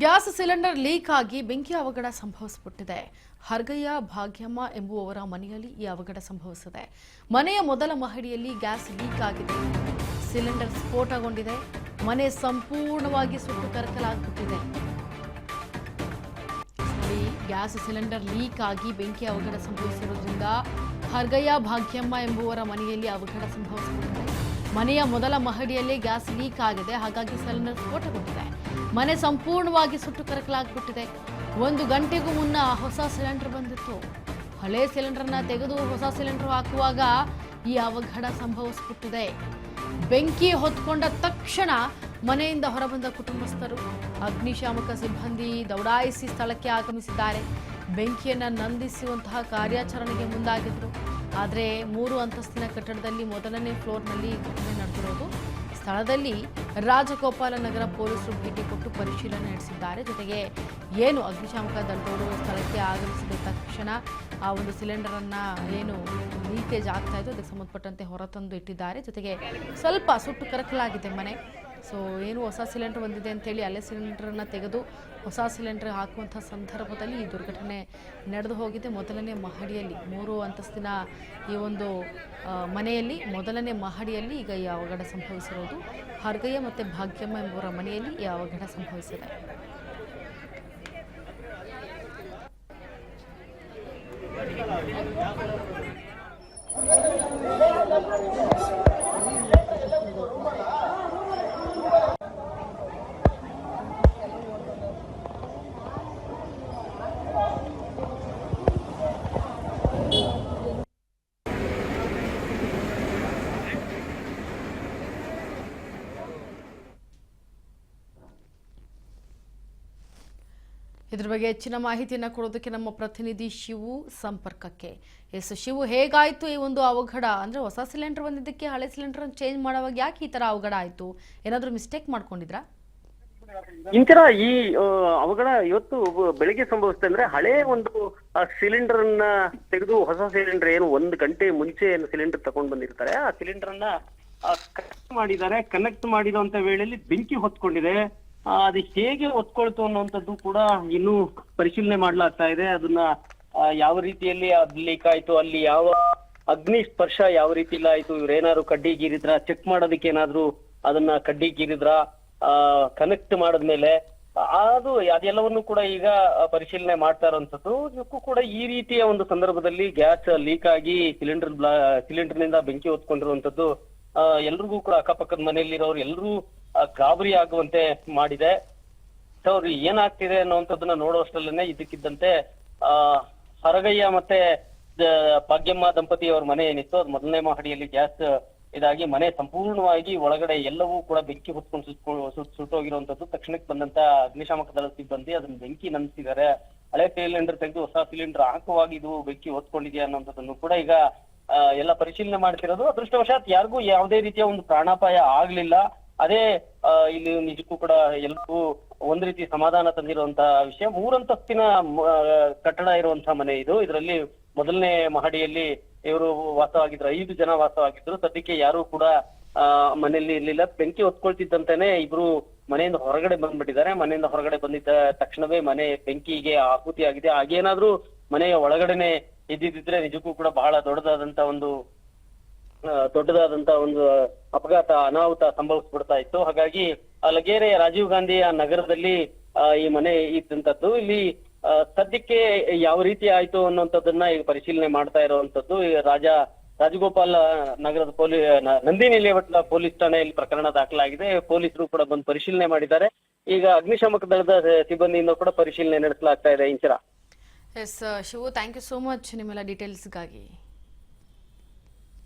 Gas cylinder leak ಆಗಿ ಬೆಂಕಿ ಅವಘಡ ಸಂಭವಿಸಿಬಿಟ್ಟಿದೆ. ಹರ್ಗಯ್ಯ ಭಾಗ್ಯಮ್ಮ ಎಂಬುವವರ ಮನೆಯಲ್ಲಿ ಈ ಅವಘಡ ಸಂಭವಿಸಿದೆ. ಮನೆಯ ಮೊದಲ ಮಹಡಿಯಲ್ಲಿ ಗ್ಯಾಸ್ ಲೀಕ್ ಆಗಿದೆ. ಸಿಲಿಂಡರ್ ಸ್ಫೋಟಗೊಂಡಿದೆ. ಮನೆ ಸಂಪೂರ್ಣವಾಗಿ ಸುಟ್ಟು ಕರಕಲಾಗಿಬಿಟ್ಟಿದೆ. ಗ್ಯಾಸ್ ಸಿಲಿಂಡರ್ ಲೀಕ್ ಆಗಿ ಬೆಂಕಿ ಅವಘಡ ಸಂಭವಿಸಿರುವುದರಿಂದ ಹರ್ಗಯ್ಯ ಭಾಗ್ಯಮ್ಮ ಎಂಬುವರ ಮನೆಯಲ್ಲಿ ಅವಘಡ ಸಂಭವಿಸಿಬಿಟ್ಟಿದೆ. ಮನೆಯ ಮೊದಲ ಮಹಡಿಯಲ್ಲಿ ಗ್ಯಾಸ್ ಲೀಕ್ ಆಗಿದೆ. ಹಾಗಾಗಿ ಸಿಲಿಂಡರ್ ಸ್ಫೋಟಗೊಂಡಿದೆ. ಮನೆ ಸಂಪೂರ್ಣವಾಗಿ ಸುಟ್ಟು ಕರಕಲಾಗಿಬಿಟ್ಟಿದೆ. 1 ಗಂಟೆಗೂ ಮುನ್ನ ಹೊಸ ಸಿಲಿಂಡರ್ ಬಂದಿತ್ತು. ಹಳೆ ಸಿಲಿಂಡರ್ನ ತೆಗೆದು ಹೊಸ ಸಿಲಿಂಡರ್ ಹಾಕುವಾಗ ಈ ಅವಘಡ ಸಂಭವಿಸಿಬಿಟ್ಟಿದೆ. ಬೆಂಕಿ ಹೊತ್ಕೊಂಡ ತಕ್ಷಣ ಮನೆಯಿಂದ ಹೊರಬಂದ ಕುಟುಂಬಸ್ಥರು, ಅಗ್ನಿಶಾಮಕ ಸಿಬ್ಬಂದಿ ದೌಡಾಯಿಸಿ ಸ್ಥಳಕ್ಕೆ ಆಗಮಿಸಿದ್ದಾರೆ. ಬೆಂಕಿಯನ್ನು ನಂದಿಸುವಂತಹ ಕಾರ್ಯಾಚರಣೆಗೆ ಮುಂದಾಗಿದ್ರು. ಆದರೆ 3 ಅಂತಸ್ತಿನ ಕಟ್ಟಡದಲ್ಲಿ ಮೊದಲನೇ ಫ್ಲೋರ್ನಲ್ಲಿ ಘಟನೆ ನಡೆದಿರೋದು. ಸ್ಥಳದಲ್ಲಿ ರಾಜಗೋಪಾಲ ನಗರ ಪೊಲೀಸರು ಭೇಟಿ ಕೊಟ್ಟು ಪರಿಶೀಲನೆ ನಡೆಸಿದ್ದಾರೆ. ಜೊತೆಗೆ ಏನು ಅಗ್ನಿಶಾಮಕ ದಳದವರು ಸ್ಥಳಕ್ಕೆ ಆಗಮಿಸಿದ ತಕ್ಷಣ ಆ ಒಂದು ಸಿಲಿಂಡರನ್ನು ಏನು ಲೀಕೇಜ್ ಆಗ್ತಾ ಇತ್ತು ಅದಕ್ಕೆ ಸಂಬಂಧಪಟ್ಟಂತೆ ಹೊರತಂದು ಇಟ್ಟಿದ್ದಾರೆ. ಜೊತೆಗೆ ಸ್ವಲ್ಪ ಸುಟ್ಟು ಕರಕಲಾಗಿದೆ ಮನೆ. ಸೊ ಏನು ಹೊಸ ಸಿಲಿಂಡರ್ ಬಂದಿದೆ ಅಂತೇಳಿ ಅಲ್ಲೇ ಸಿಲಿಂಡರನ್ನು ತೆಗೆದು ಹೊಸ ಸಿಲಿಂಡರ್ ಹಾಕುವಂಥ ಸಂದರ್ಭದಲ್ಲಿ ಈ ದುರ್ಘಟನೆ ನಡೆದು ಹೋಗಿದೆ. ಮೊದಲನೇ ಮಹಡಿಯಲ್ಲಿ 3 ಅಂತಸ್ತಿನ ಈ ಒಂದು ಮನೆಯಲ್ಲಿ ಮೊದಲನೇ ಮಹಡಿಯಲ್ಲಿ ಈಗ ಈ ಅವಘಡ ಸಂಭವಿಸಿರೋದು. ಹರ್ಗಯ್ಯ ಮತ್ತು ಭಾಗ್ಯಮ್ಮ ಎಂಬುವರ ಮನೆಯಲ್ಲಿ ಈ ಅವಘಡ ಸಂಭವಿಸಿದೆ. ಇದ್ರ ಬಗ್ಗೆ ಹೆಚ್ಚಿನ ಮಾಹಿತಿಯನ್ನು ಕೊಡೋದಕ್ಕೆ ನಮ್ಮ ಪ್ರತಿನಿಧಿ ಶಿವು ಸಂಪರ್ಕಕ್ಕೆ. ಶಿವು, ಹೇಗಾಯ್ತು ಈ ಒಂದು ಅವಘಡ? ಅಂದ್ರೆ ಹೊಸ ಸಿಲಿಂಡರ್ ಬಂದಿದ್ದಕ್ಕೆ ಹಳೆ ಸಿಲಿಂಡರ್ ಚೇಂಜ್ ಮಾಡುವಾಗ ಯಾಕೆ ಈ ತರ ಅವಘಡ ಆಯ್ತು? ಏನಾದ್ರೂ ಮಿಸ್ಟೇಕ್ ಮಾಡ್ಕೊಂಡಿದ್ರಾ? ಇಂತರ ಈ ಅವಘಡ ಇವತ್ತು ಬೆಳಿಗ್ಗೆ ಸಂಭವಿಸುತ್ತೆ. ಅಂದ್ರೆ ಹಳೆ ಒಂದು ಸಿಲಿಂಡರ್ ಅನ್ನ ತೆಗೆದು ಹೊಸ ಸಿಲಿಂಡರ್ ಏನು 1 ಗಂಟೆ ಮುಂಚೆ ಏನು ಸಿಲಿಂಡರ್ ತಗೊಂಡ್ ಬಂದಿರ್ತಾರೆ, ಆ ಸಿಲಿಂಡರ್ ಅನ್ನ ಕನೆಕ್ಟ್ ಮಾಡಿದ್ದಾರೆ. ಕನೆಕ್ಟ್ ಮಾಡಿರುವಂತ ವೇಳೆಯಲ್ಲಿ ಬೆಂಕಿ ಹೊತ್ಕೊಂಡಿದೆ. ಅದು ಹೇಗೆ ಹೊತ್ಕೊಳ್ತು ಅನ್ನುವಂಥದ್ದು ಕೂಡ ಇನ್ನೂ ಪರಿಶೀಲನೆ ಮಾಡ್ಲಾಗ್ತಾ ಇದೆ. ಅದನ್ನ ಯಾವ ರೀತಿಯಲ್ಲಿ ಅದು ಲೀಕ್ ಆಯ್ತು, ಅಲ್ಲಿ ಯಾವ ಅಗ್ನಿ ಸ್ಪರ್ಶ ಯಾವ ರೀತಿ ಆಯ್ತು, ಇವ್ರೇನಾದ್ರು ಕಡ್ಡಿ ಗೀರಿದ್ರ, ಚೆಕ್ ಮಾಡೋದಕ್ಕೆ ಏನಾದ್ರು ಅದನ್ನ ಕಡ್ಡಿ ಗೀರಿದ್ರ, ಕನೆಕ್ಟ್ ಮಾಡಿದ್ಮೇಲೆ ಅದೆಲ್ಲವನ್ನು ಕೂಡ ಈಗ ಪರಿಶೀಲನೆ ಮಾಡ್ತಾ ಇರುವಂತದ್ದು. ಇದಕ್ಕೂ ಕೂಡ ಈ ರೀತಿಯ ಒಂದು ಸಂದರ್ಭದಲ್ಲಿ ಗ್ಯಾಸ್ ಲೀಕ್ ಆಗಿ ಸಿಲಿಂಡರ್ನಿಂದ ಬೆಂಕಿ ಹೊತ್ಕೊಂಡಿರುವಂತದ್ದು ಎಲ್ರಿಗೂ ಕೂಡ ಅಕ್ಕಪಕ್ಕದ ಮನೆಯಲ್ಲಿರೋರು ಎಲ್ಲರೂ ಗಾಬರಿ ಆಗುವಂತೆ ಮಾಡಿದೆ. ಸೊ ಅವ್ರು ಏನಾಗ್ತಿದೆ ಅನ್ನುವಂಥದ್ದನ್ನ ನೋಡುವಷ್ಟರಲ್ಲೇನೆ ಇದಕ್ಕಿದ್ದಂತೆ ಹರಗಯ್ಯ ಮತ್ತೆ ಭಾಗ್ಯಮ್ಮ ದಂಪತಿಯವರ ಮನೆ ಏನಿತ್ತು ಅದು ಮೊದಲನೇ ಮಹಡಿಯಲ್ಲಿ ಗ್ಯಾಸ್ ಇದಾಗಿ ಮನೆ ಸಂಪೂರ್ಣವಾಗಿ ಒಳಗಡೆ ಎಲ್ಲವೂ ಕೂಡ ಬೆಂಕಿ ಹೊತ್ಕೊಂಡು ಸುಟ್ಟೋಗಿರುವಂತದ್ದು. ತಕ್ಷಣಕ್ಕೆ ಬಂದಂತ ಅಗ್ನಿಶಾಮಕ ದಳದ ಸಿಬ್ಬಂದಿ ಅದನ್ನ ಬೆಂಕಿ ನಂದಿಸಿದ್ದಾರೆ. ಹಳೆ ಸಿಲಿಂಡರ್ ತೆಗೆದು ಹೊಸ ಸಿಲಿಂಡರ್ ಹಾಕುವಾಗ ಇದು ಬೆಂಕಿ ಹೊತ್ಕೊಂಡಿದೆಯಾ ಅನ್ನೋಂಥದ್ದನ್ನು ಕೂಡ ಈಗ ಎಲ್ಲ ಪರಿಶೀಲನೆ ಮಾಡ್ತಿರೋದು. ಅದೃಷ್ಟವಶಾತ್ ಯಾರಿಗೂ ಯಾವುದೇ ರೀತಿಯ ಒಂದು ಪ್ರಾಣಾಪಾಯ ಆಗ್ಲಿಲ್ಲ. ಅದೇ ಇಲ್ಲಿ ನಿಜಕ್ಕೂ ಕೂಡ ಎಲ್ಲರಿಗೂ ಒಂದ್ ರೀತಿ ಸಮಾಧಾನ ತಂದಿರುವಂತಹ ವಿಷಯ. 3 ಅಂತಸ್ತಿನ ಕಟ್ಟಡ ಇರುವಂತಹ ಮನೆ ಇದು. ಇದರಲ್ಲಿ ಮೊದಲನೇ ಮಹಡಿಯಲ್ಲಿ ಇವರು ವಾಸವಾಗಿದ್ರು, 5 ಜನ ವಾಸವಾಗಿದ್ರು. ಸದ್ಯಕ್ಕೆ ಯಾರು ಕೂಡ ಮನೆಯಲ್ಲಿ ಇರ್ಲಿಲ್ಲ. ಬೆಂಕಿ ಹೊತ್ಕೊಳ್ತಿದ್ದಂತಾನೆ ಇಬ್ರು ಮನೆಯಿಂದ ಹೊರಗಡೆ ಬಂದ್ಬಿಟ್ಟಿದ್ದಾರೆ. ಮನೆಯಿಂದ ಹೊರಗಡೆ ಬಂದಿದ್ದ ತಕ್ಷಣವೇ ಮನೆ ಬೆಂಕಿಗೆ ಆಹುತಿ ಆಗಿದೆ. ಹಾಗೇನಾದ್ರೂ ಮನೆಯ ಒಳಗಡೆನೆ ಇದ್ದಿದ್ರೆ ನಿಜಕ್ಕೂ ಕೂಡ ಬಹಳ ದೊಡ್ಡದಾದಂತ ಒಂದು ಅಪಘಾತ ಅನಾಹುತ ಸಂಭವಿಸ್ಬಿಡ್ತಾ ಇತ್ತು. ಹಾಗಾಗಿ ಲಗೇರೆ ರಾಜೀವ್ ಗಾಂಧಿ ನಗರದಲ್ಲಿ ಈ ಮನೆ ಇದ್ದಂಥದ್ದು. ಇಲ್ಲಿ ಸದ್ಯಕ್ಕೆ ಯಾವ ರೀತಿ ಆಯ್ತು ಅನ್ನುವಂಥದ್ದನ್ನ ಈಗ ಪರಿಶೀಲನೆ ಮಾಡ್ತಾ ಇರುವಂತದ್ದು. ರಾಜಗೋಪಾಲ ನಗರದ ನಂದಿನಿ ಲೇಔಟ್ ಪೊಲೀಸ್ ಠಾಣೆಯಲ್ಲಿ ಪ್ರಕರಣ ದಾಖಲಾಗಿದೆ. ಪೊಲೀಸರು ಕೂಡ ಬಂದು ಪರಿಶೀಲನೆ ಮಾಡಿದ್ದಾರೆ. ಈಗ ಅಗ್ನಿಶಾಮಕ ದಳದ ಸಿಬ್ಬಂದಿಯಿಂದ ಕೂಡ ಪರಿಶೀಲನೆ ನಡೆಸಲಾಗ್ತಾ ಇದೆ. Inchara. S Shivu, thank you so much ನಿಮ್ಮೆಲ್ಲ ಡೀಟೇಲ್ಸ್ಗಾಗಿ.